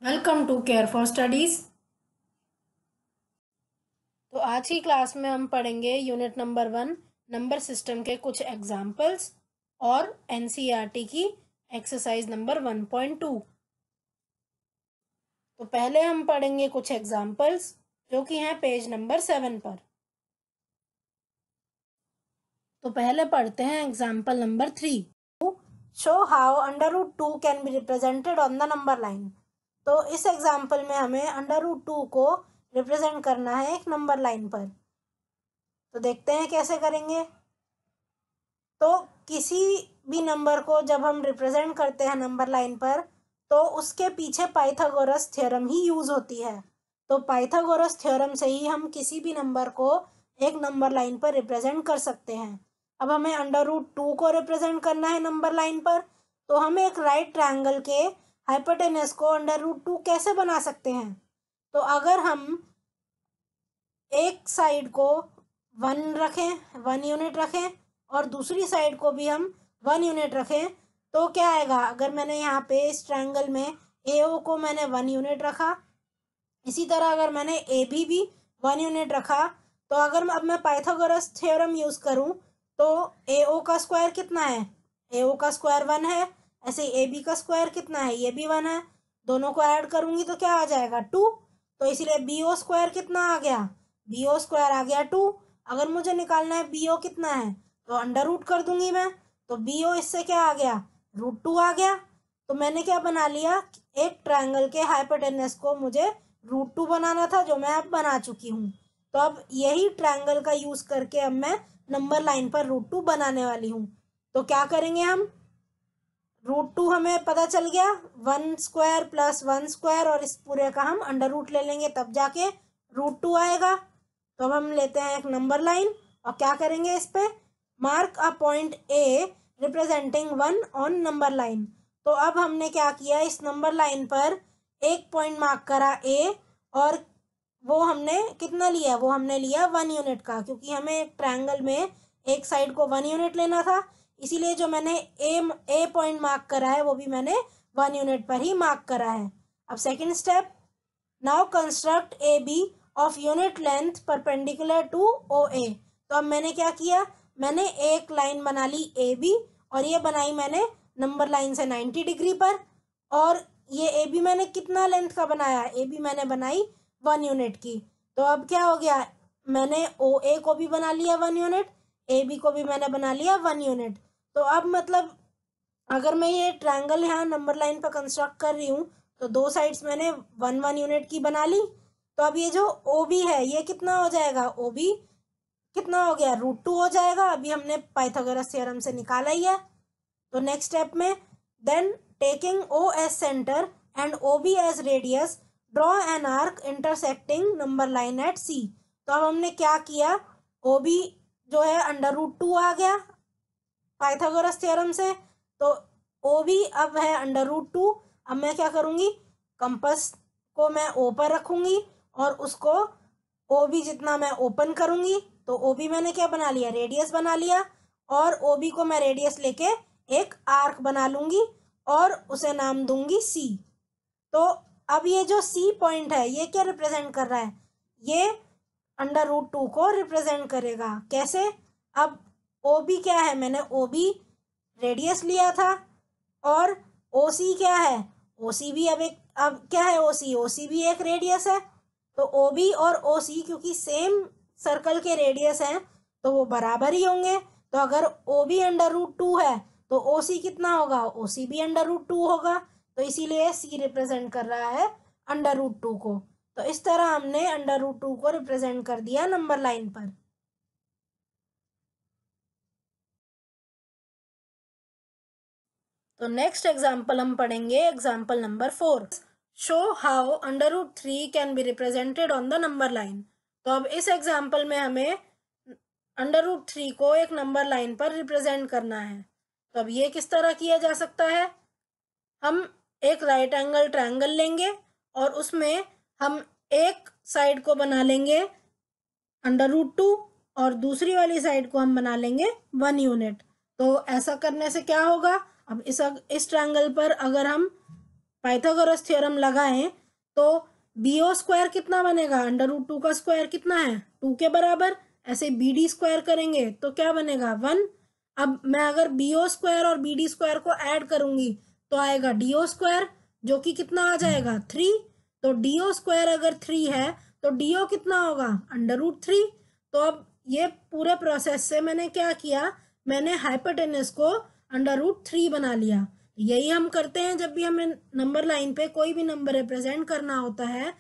Welcome to care for studies. तो आज की क्लास में हम पढ़ेंगे यूनिट नंबर 1 नंबर सिस्टम के कुछ एग्जाम्पल्स और एनसीईआरटी की एक्सरसाइज नंबर 1.2। तो पहले हम पढ़ेंगे कुछ एग्जाम्पल्स जो कि हैं पेज नंबर 7 पर। तो पहले पढ़ते हैं example number 3। Show how √2 can be represented on the number line. तो इस एग्जाम्पल में हमें √2 को रिप्रेजेंट करना है एक नंबर लाइन पर। तो देखते हैं कैसे करेंगे। तो किसी भी नंबर को जब हम रिप्रेजेंट करते हैं नंबर लाइन पर तो उसके पीछे पाइथागोरस थ्योरम ही यूज होती है। तो पाइथागोरस थ्योरम से ही हम किसी भी नंबर को एक नंबर लाइन पर रिप्रेजेंट कर सकते हैं। अब हमें √2 को रिप्रेजेंट करना है नंबर लाइन पर, तो हम एक राइट ट्रायंगल के हाइपोटेनस को √2 कैसे बना सकते हैं। तो अगर हम एक साइड को 1 यूनिट रखें और दूसरी साइड को भी हम 1 यूनिट रखें तो क्या आएगा। अगर मैंने यहाँ पे इस ट्रायंगल में AO को मैंने 1 यूनिट रखा, इसी तरह अगर मैंने AB भी 1 यूनिट रखा, तो अगर अब मैं पाइथागोरस थ्योरम यूज करूं तो AO का स्क्वायर कितना है, AO का स्क्वायर 1 है। ऐसे AB का स्क्वायर कितना है, ये भी 1 है। दोनों को ऐड करूंगी तो क्या आ जाएगा 2। तो इसीलिए BO स्क्वायर कितना आ गया, BO स्क्वायर आ गया 2। अगर मुझे निकालना है BO कितना है तो अंडर रूट कर दूंगी मैं। तो BO इससे क्या आ गया, √2 आ गया। तो मैंने क्या बना लिया, एक ट्रायंगल के हाइपोटेनस को मुझे √2 बनाना था जो मैं अब बना चुकी हूँ। तो अब यही ट्रायंगल का यूज करके अब मैं नंबर लाइन पर √2 बनाने वाली हूँ। तो क्या करेंगे हम, √2 हमें पता चल गया, 1 स्क्वायर प्लस 1 स्क्वायर और इस पूरे का हम अंडर रूट ले लेंगे तब जाके √2 आएगा। तो अब हम लेते हैं एक नंबर लाइन और क्या करेंगे, इस पे mark a point A representing 1 on number line. तो अब हमने क्या किया, इस नंबर लाइन पर एक पॉइंट मार्क करा A और वो हमने कितना लिया, वो हमने लिया 1 यूनिट का, क्योंकि हमें एक ट्रायंगल में एक साइड को 1 यूनिट लेना था। इसीलिए जो मैंने ए पॉइंट मार्क करा है वो भी मैंने 1 यूनिट पर ही मार्क करा है। अब second step, now construct AB of unit length perpendicular to OA। तो अब मैंने क्या किया, मैंने एक लाइन बना ली AB और ये बनाई मैंने नंबर लाइन से 90 डिग्री पर। और ये AB मैंने कितना लेंथ का बनाया, AB मैंने बनाई 1 यूनिट की। तो अब क्या हो गया, मैंने OA को भी बना लिया 1 यूनिट, AB को भी मैंने बना लिया 1 यूनिट। तो अब मतलब अगर मैं ये ट्रायंगल यहाँ नंबर लाइन पर कंस्ट्रक्ट कर रही हूँ तो दो साइड्स मैंने 1 यूनिट की बना ली। तो अब ये जो OB है ये कितना हो जाएगा, OB कितना हो गया, √2 हो जाएगा। अभी हमने पाइथागोरस थ्योरम से निकाला ही है। तो नेक्स्ट स्टेप में, then taking O as centre and OB as radius draw an arc intersecting number line at C। तो अब हमने क्या किया, OB जो है √2 आ गया पाइथागोरस थ्योरम से, तो OB अब है √2। अब मैं क्या करूँगी, कंपास को मैं O पर रखूँगी और उसको OB जितना मैं ओपन करूँगी। तो OB मैंने क्या बना लिया, रेडियस बना लिया, और OB को मैं रेडियस लेके एक आर्क बना लूँगी और उसे नाम दूंगी C। तो अब ये जो C पॉइंट है ये क्या रिप्रेजेंट कर रहा है, ये √2 को रिप्रेजेंट करेगा। कैसे, अब OB क्या है, मैंने OB रेडियस लिया था और OC क्या है, OC भी अब क्या है, OC भी एक रेडियस है। तो OB और OC क्योंकि सेम सर्कल के रेडियस हैं तो वो बराबर ही होंगे। तो अगर OB √2 है तो OC कितना होगा, OC भी √2 होगा। तो इसीलिए C रिप्रेजेंट कर रहा है √2 को। तो इस तरह हमने √2 को रिप्रेजेंट कर दिया नंबर लाइन पर। तो नेक्स्ट एग्जाम्पल हम पढ़ेंगे example number 4। Show how √3 can be represented on the number line. तो अब इस एग्जाम्पल में हमें √3 को एक नंबर लाइन पर रिप्रेजेंट करना है। तो अब ये किस तरह किया जा सकता है, हम एक राइट एंगल ट्रायंगल लेंगे और उसमें हम एक साइड को बना लेंगे √2 और दूसरी वाली साइड को हम बना लेंगे 1 यूनिट। तो ऐसा करने से क्या होगा, अब इस ट्रायंगल पर अगर हम पाइथागोरस थ्योरम लगाएं तो बी ओ स्क्वायर कितना बनेगा, √2 का स्क्वायर कितना है 2 के बराबर। ऐसे बी डी स्क्वायर करेंगे तो क्या बनेगा 1। अब मैं अगर बी ओ स्क्वायर और बी डी स्क्वायर को ऐड करूंगी तो आएगा डी ओ स्क्वायर, जो कि कितना आ जाएगा 3। तो डी ओ स्क्वायर अगर 3 है तो डी ओ कितना होगा √3। तो अब ये पूरे प्रोसेस से मैंने क्या किया, मैंने हाइपोटेनस को √3 बना लिया। यही हम करते हैं जब भी हमें नंबर लाइन पे कोई भी नंबर रिप्रेजेंट करना होता है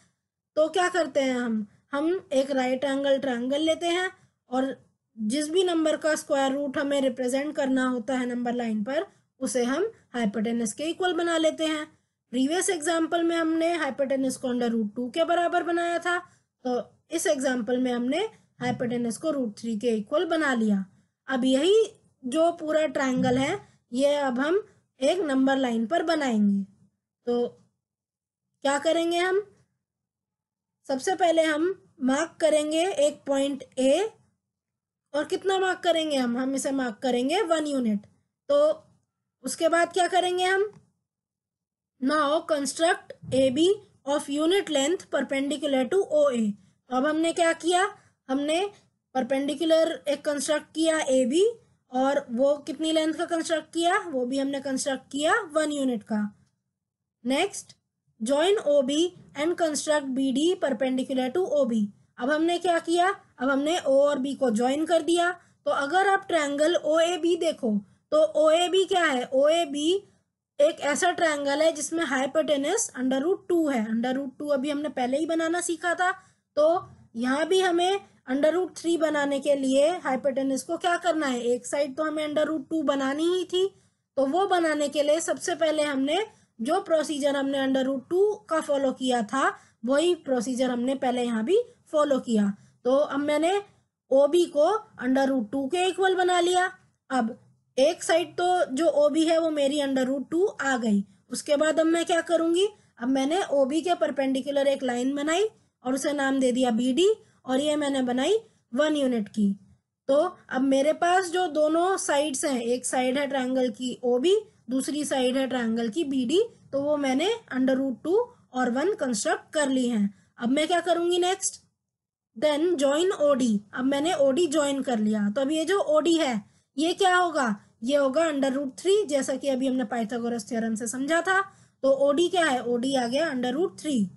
तो क्या करते हैं हम एक राइट एंगल ट्रायंगल लेते हैं और जिस भी नंबर का स्क्वायर रूट हमें रिप्रेजेंट करना होता है नंबर लाइन पर उसे हम हाइपोटेनस के इक्वल बना लेते हैं। प्रीवियस एग्जाम्पल में हमने हाइपोटेनस को √2 के बराबर बनाया था, तो इस एग्जाम्पल में हमने हाइपोटेनस को √3 के इक्वल बना लिया। अब यही जो पूरा ट्रायंगल है ये अब हम एक नंबर लाइन पर बनाएंगे। तो क्या करेंगे, हम सबसे पहले हम मार्क करेंगे एक पॉइंट ए, और कितना मार्क करेंगे हम इसे मार्क करेंगे 1 यूनिट। तो उसके बाद क्या करेंगे हम, now construct A B of unit length perpendicular to O A. तो अब हमने क्या किया, हमने परपेंडिकुलर एक कंस्ट्रक्ट किया ए बी, और वो कितनी लेंथ का कंस्ट्रक्ट किया, वो भी हमने कंस्ट्रक्ट किया 1 यूनिट का। Next join O B and construct B D perpendicular to O B. अब हमने क्या किया, अब हमने ओ और बी को ज्वाइन कर दिया। तो अगर आप ट्रायंगल ओ ए बी देखो तो ओ ए बी क्या है, ओ ए बी एक ऐसा ट्रायंगल है जिसमें हाइपोटेनस √2 है। √2 अभी हमने पहले ही बनाना सीखा था, तो यहाँ भी हमें √3 बनाने के लिए हाइपोटेनस को क्या करना है, एक साइड तो हमें √2 बनानी ही थी। तो वो बनाने के लिए सबसे पहले हमने जो प्रोसीजर हमने √2 का फॉलो किया था वही प्रोसीजर हमने पहले यहाँ भी फॉलो किया। तो अब मैंने ओ बी को √2 के इक्वल बना लिया। अब एक साइड तो जो ओ बी है वो मेरी √2 आ गई। उसके बाद अब मैं क्या करूंगी, अब मैंने ओ बी के परपेंडिकुलर एक लाइन बनाई और उसे नाम दे दिया बी डी, और ये मैंने बनाई 1 यूनिट की। तो अब मेरे पास जो दोनों साइड्स हैं, एक साइड है ट्रायंगल की ओ बी, दूसरी साइड है ट्रायंगल की बी डी, तो वो मैंने √2 और 1 कंस्ट्रक्ट कर ली हैं। अब मैं क्या करूंगी नेक्स्ट, देन जॉइन ओडी। अब मैंने ओडी ज्वाइन कर लिया, तो अब ये जो ओडी है ये क्या होगा, ये होगा √3, जैसा कि अभी हमने पाइथागोरस थ्योरम से समझा था। तो ओडी क्या है, ओडी आ गया √3।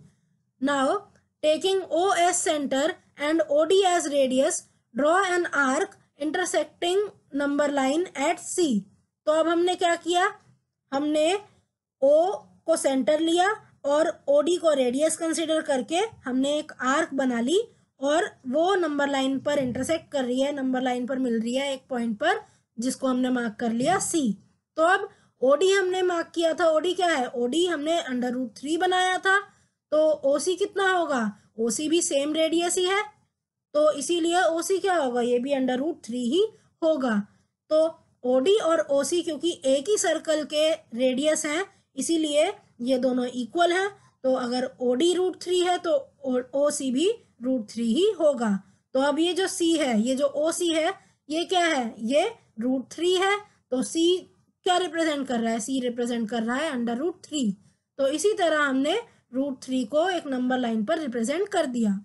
Now taking O as centre and OD as radius draw an arc intersecting number line at C. तो अब हमने क्या किया, हमने ओ को सेंटर लिया और ओडी को रेडियस कंसिडर करके हमने एक आर्क बना ली, और वो नंबर लाइन पर इंटरसेक्ट कर रही है, नंबर लाइन पर मिल रही है एक पॉइंट पर, जिसको हमने मार्क कर लिया सी। तो अब ओडी हमने मार्क किया था, ओडी क्या है, ओडी हमने √3 बनाया था, तो ओसी कितना होगा, ओसी भी सेम रेडियस ही है, तो इसीलिए ओसी क्या होगा, ये भी √3 ही होगा। तो ओडी और ओसी क्योंकि एक ही सर्कल के रेडियस हैं इसीलिए ये दोनों इक्वल हैं। तो अगर ओडी √3 है तो ओसी भी √3 ही होगा। तो अब ये जो सी है, ये जो ओसी है ये क्या है, ये √3 है। तो सी क्या रिप्रेजेंट कर रहा है, सी रिप्रेजेंट कर रहा है √3। तो इसी तरह हमने √3 को एक नंबर लाइन पर रिप्रेजेंट कर दिया।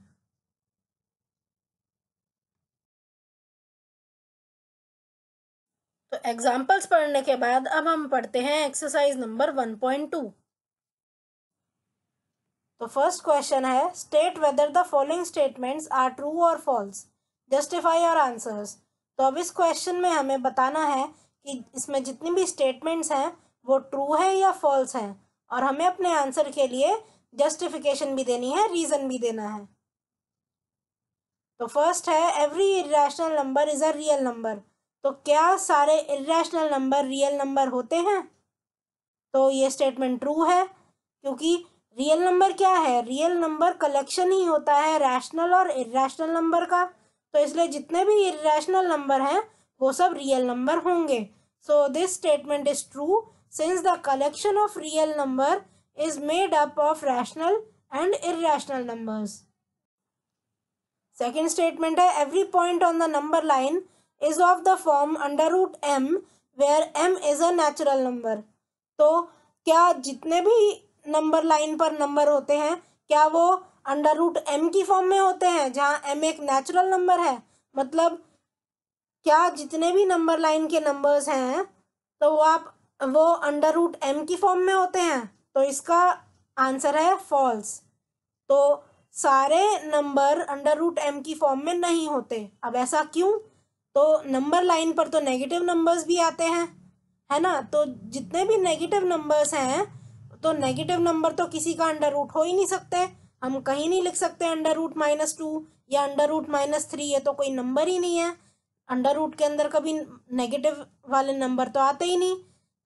तो एग्जाम्पल्स पढ़ने के बाद अब हम पढ़ते हैं एक्सरसाइज नंबर 1.2। तो फर्स्ट क्वेश्चन है, state whether the following statements are true और फॉल्स, जस्टिफाई योर आंसर्स। तो अब इस क्वेश्चन में हमें बताना है कि इसमें जितनी भी स्टेटमेंट्स हैं वो ट्रू है या फॉल्स हैं, और हमें अपने आंसर के लिए जस्टिफिकेशन भी देनी है, रीजन भी देना है। तो फर्स्ट है, every irrational number is a real number. तो क्या सारे इरेशनल नंबर रियल नंबर होते हैं? तो ये स्टेटमेंट ट्रू है, क्योंकि रियल नंबर क्या है, रियल नंबर कलेक्शन ही होता है रैशनल और इरेशनल नंबर का। तो इसलिए जितने भी इरेशनल नंबर हैं वो सब रियल नंबर होंगे। So this statement is true since the collection of real number is made up of rational and irrational numbers. Second statement है, every point on the number line is of the form √m where m is a natural number। तो क्या जितने भी number line पर number होते हैं क्या वो अंडर रूट एम की फॉर्म में होते हैं, जहाँ एम एक नेचुरल नंबर है? मतलब क्या जितने भी नंबर लाइन के नंबर्स हैं तो वो अंडर रूट एम की फॉर्म में होते हैं? तो इसका आंसर है फॉल्स। तो सारे नंबर अंडर रूट एम की फॉर्म में नहीं होते। अब ऐसा क्यों? तो नंबर लाइन पर तो नेगेटिव नंबर्स भी आते हैं, है ना? तो जितने भी नेगेटिव नंबर्स हैं, तो नेगेटिव नंबर तो किसी का अंडर रूट हो ही नहीं सकते। हम कहीं नहीं लिख सकते अंडर रूट -2 या अंडर रूट -3, ये तो कोई नंबर ही नहीं है। अंडर रूट के अंदर कभी नेगेटिव वाले नंबर तो आते ही नहीं।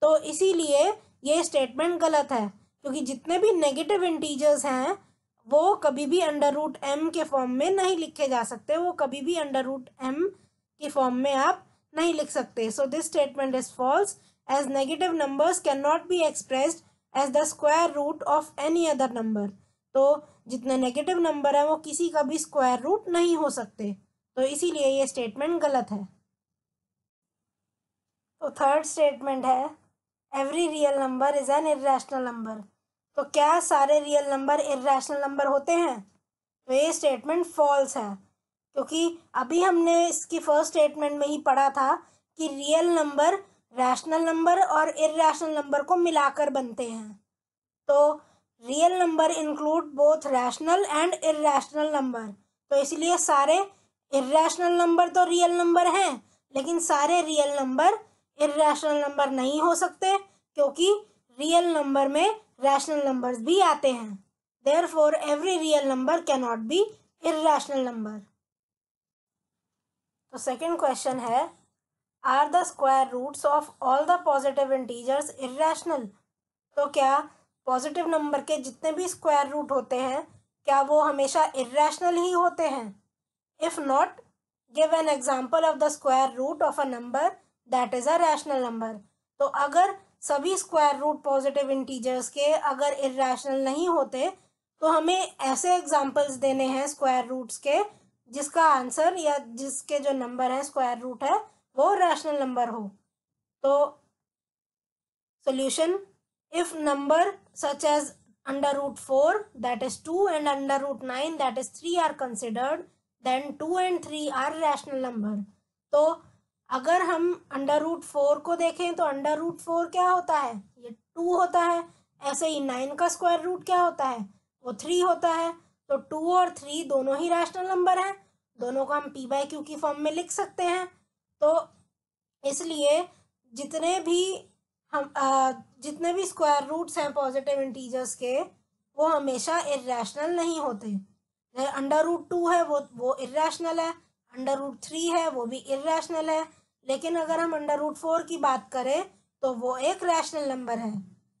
तो इसीलिए ये स्टेटमेंट गलत है, क्योंकि जितने भी नेगेटिव इंटीजर्स हैं वो कभी भी अंडर रूट एम के फॉर्म में नहीं लिखे जा सकते, वो कभी भी अंडर रूट एम की फॉर्म में आप नहीं लिख सकते। So this statement is false, as negative numbers can not be expressed as the square root of any other number. तो जितने नेगेटिव नंबर है वो किसी का भी स्क्वायर रूट नहीं हो सकते, तो इसीलिए ये स्टेटमेंट गलत है। तो थर्ड स्टेटमेंट है every real number is an irrational number. तो क्या सारे रियल नंबर इर्रेशनल नंबर होते हैं? तो ये स्टेटमेंट फॉल्स है, क्योंकि अभी हमने इसकी फर्स्ट स्टेटमेंट में ही पढ़ा था कि रियल नंबर रैशनल नंबर और इर्रेशनल नंबर को मिलाकर बनते हैं। तो real number include both rational and irrational number. तो इसलिए सारे इर्रेशनल नंबर तो रियल नंबर हैं, लेकिन सारे रियल नंबर इर्रेशनल नंबर नहीं हो सकते, क्योंकि रियल नंबर में रैशनल नंबर्स भी आते हैं। Therefore every real number can not be irrational number. तो सेकंड क्वेश्चन है, are the square roots of all the positive integers irrational? तो क्या पॉजिटिव नंबर के जितने भी स्क्वायर रूट होते हैं, क्या वो हमेशा इर्रेशनल ही होते हैं? If not, give an example of the square root of a number that is a rational number. तो अगर सभी स्क्वायर रूट पॉजिटिव इंटीजर्स के अगर इर्रेशनल नहीं होते, तो हमें ऐसे एग्जाम्पल्स देने हैं स्क्वायर रूट्स के जिसका आंसर या जिसके जो नंबर है स्क्वायर रूट है वो रैशनल नंबर हो। तो solution, if number such as under root 4 that is 2 and under root 9 that is 3 are considered, then 2 and 3 are rational number। तो अगर हम अंडर रूट 4 को देखें तो अंडर रूट 4 क्या होता है? ये 2 होता है। ऐसे ही 9 का स्क्वायर रूट क्या होता है? वो 3 होता है। तो 2 और 3 दोनों ही रैशनल नंबर हैं, दोनों को हम पी बाई क्यू की फॉर्म में लिख सकते हैं। तो इसलिए जितने भी जितने भी स्क्वायर रूट्स हैं पॉजिटिव इंटीजर्स के, वो हमेशा इर्रेशनल नहीं होते। अंडर रूट 2 है वो इर्रेशनल है, अंडर रूट 3 है वो भी इर्रेशनल है, लेकिन अगर हम अंडर रूट 4 की बात करें तो वो एक रैशनल नंबर है।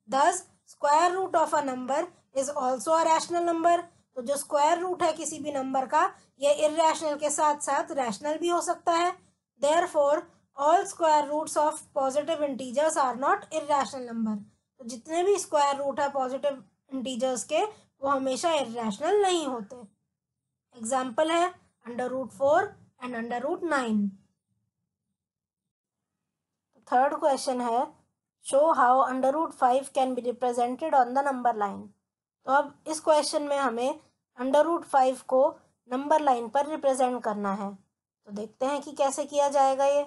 दस square root of a number is also a rational number. तो जो स्क्वायर रूट है किसी भी नंबर का, ये इर्रेशनल के साथ साथ रैशनल भी हो सकता है। Therefore all square roots of positive integers are not irrational number. तो जितने भी स्क्वायर रूट है पॉजिटिव इंटीजर्स के, वो हमेशा इर्रेशनल नहीं होते। एग्जाम्पल है under root 4 and under root 9। Third question है, show how under root 5 can be represented on the number line. तो अब इस क्वेश्चन में हमें अंडर रूट 5 को नंबर लाइन पर रिप्रेजेंट करना है। तो देखते हैं कि कैसे किया जाएगा ये।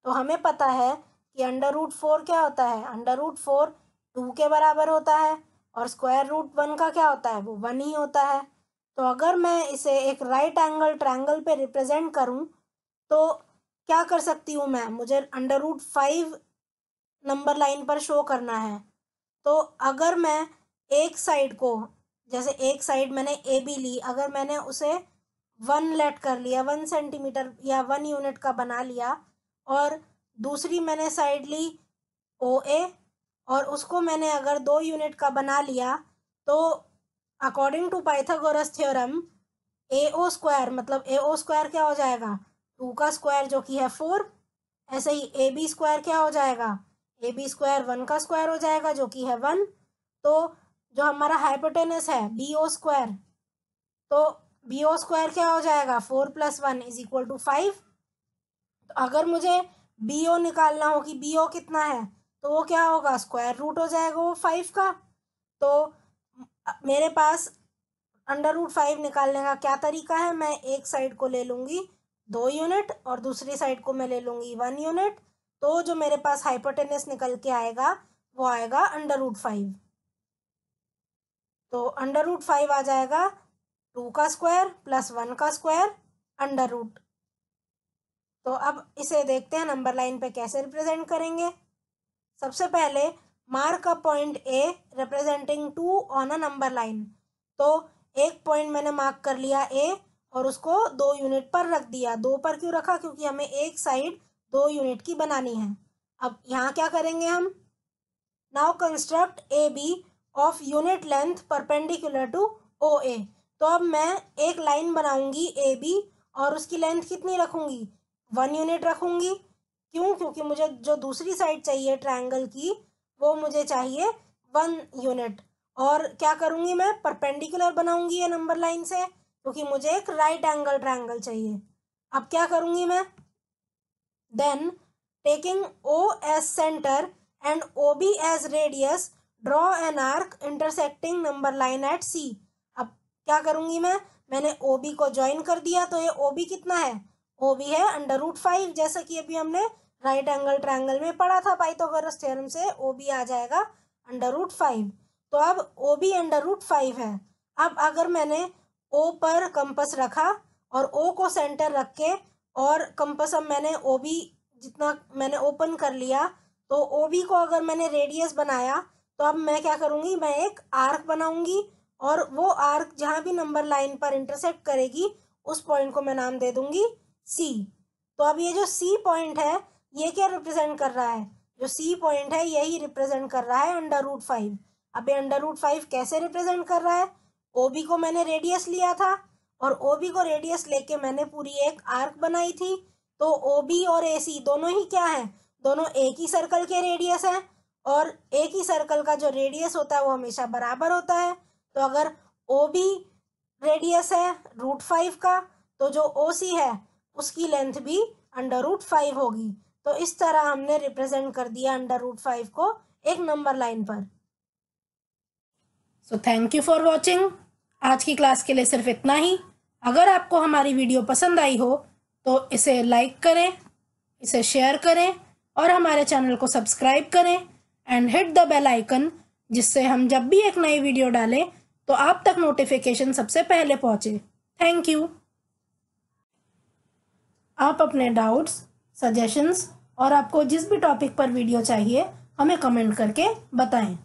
तो हमें पता है कि अंडर रूट 4 क्या होता है? अंडर रूट 4 2 के बराबर होता है, और स्क्वायर रूट 1 का क्या होता है? वो 1 ही होता है। तो अगर मैं इसे एक राइट एंगल ट्रायंगल पे रिप्रेजेंट करूं तो क्या कर सकती हूँ मैं? मुझे अंडर रूट 5 नंबर लाइन पर शो करना है। तो अगर मैं एक साइड को, जैसे एक साइड मैंने ए बी ली, अगर मैंने उसे 1 लेट कर लिया, 1 सेंटीमीटर या 1 यूनिट का बना लिया, और दूसरी मैंने साइड ली ओ ए और उसको मैंने अगर 2 यूनिट का बना लिया, तो according to Pythagoras theorem A O square, मतलब ए ओ स्क्वायर क्या हो जाएगा? 2 का स्क्वायर जो कि है 4। ऐसे ही ए बी स्क्वायर क्या हो जाएगा? ए बी स्क्वायर 1 का स्क्वायर हो जाएगा जो कि है 1। तो जो हमारा हाइपोटेनस है बी ओ स्क्वायर, तो बी ओ स्क्वायर क्या हो जाएगा? 4 + 1 = 5। तो अगर मुझे बी ओ निकालना हो कि बी ओ कितना है, तो वो क्या होगा? स्क्वायर रूट हो जाएगा वो 5 का। तो मेरे पास √5 निकालने का क्या तरीका है, मैं एक साइड को ले लूँगी 2 यूनिट और दूसरी साइड को मैं ले लूँगी 1 यूनिट। तो जो मेरे पास हाइपोटेनस निकल के आएगा वो आएगा √5। तो √5 आ जाएगा 2 का स्क्वायर प्लस 1 का स्क्वायर अंडर रूट। तो अब इसे देखते हैं नंबर लाइन पे कैसे रिप्रेजेंट करेंगे। सबसे पहले mark a point A representing 2 on a number line. तो एक पॉइंट मैंने मार्क कर लिया ए और उसको 2 यूनिट पर रख दिया। 2 पर क्यों रखा, क्योंकि हमें एक साइड 2 यूनिट की बनानी है। अब यहाँ क्या करेंगे हम, now construct A B of unit length perpendicular to O A. तो अब मैं एक लाइन बनाऊंगी ए बी और उसकी लेंथ कितनी रखूंगी, 1 यूनिट रखूंगी। क्यों, क्योंकि मुझे जो दूसरी साइड चाहिए ट्रायंगल की वो मुझे चाहिए 1 यूनिट। और क्या करूंगी, मैं परपेंडिकुलर बनाऊंगी ये नंबर लाइन से, क्योंकि मुझे एक राइट एंगल ट्रायंगल चाहिए। अब क्या करूंगी मैं, then taking O as centre and O B as radius draw an arc intersecting number line at C. अब क्या करूंगी मैंने ओ बी को ज्वाइन कर दिया। तो ये ओ बी कितना है, ओ बी है √5, जैसा कि अभी हमने राइट एंगल ट्रायंगल में पढ़ा था पाइथागोरस थ्योरम से, ओ बी आ जाएगा √5। तो अब ओ बी √5 है। अब अगर मैंने ओ पर कंपस रखा और ओ को सेंटर रख के और कंपस अब मैंने ओ बी जितना मैंने ओपन कर लिया, तो ओ बी को अगर मैंने रेडियस बनाया तो अब मैं क्या करूँगी, मैं एक आर्क बनाऊंगी और वो आर्क जहाँ भी नंबर लाइन पर इंटरसेक्ट करेगी उस पॉइंट को मैं नाम दे दूंगी सी। तो अब ये जो सी पॉइंट है ये क्या रिप्रेजेंट कर रहा है, जो सी पॉइंट है यही रिप्रेजेंट कर रहा है √5। अब ये √5 कैसे रिप्रेजेंट कर रहा है, ओ बी को मैंने रेडियस लिया था और ओ बी को रेडियस लेके मैंने पूरी एक आर्क बनाई थी। तो ओ बी और ए सी दोनों ही क्या है, दोनों एक ही सर्कल के रेडियस हैं और एक ही सर्कल का जो रेडियस होता है वो हमेशा बराबर होता है। तो अगर ओ बी रेडियस है √5 का तो जो ओ सी है उसकी लेंथ भी √5 होगी। तो इस तरह हमने रिप्रेजेंट कर दिया √5 को एक नंबर लाइन पर। So thank you for watching. आज की क्लास के लिए सिर्फ इतना ही। अगर आपको हमारी वीडियो पसंद आई हो तो इसे लाइक करें, इसे शेयर करें और हमारे चैनल को सब्सक्राइब करें and hit the bell icon, जिससे हम जब भी एक नई वीडियो डालें तो आप तक नोटिफिकेशन सबसे पहले पहुंचे। Thank you. आप अपने डाउट्स, सजेशंस और आपको जिस भी टॉपिक पर वीडियो चाहिए हमें कमेंट करके बताएं।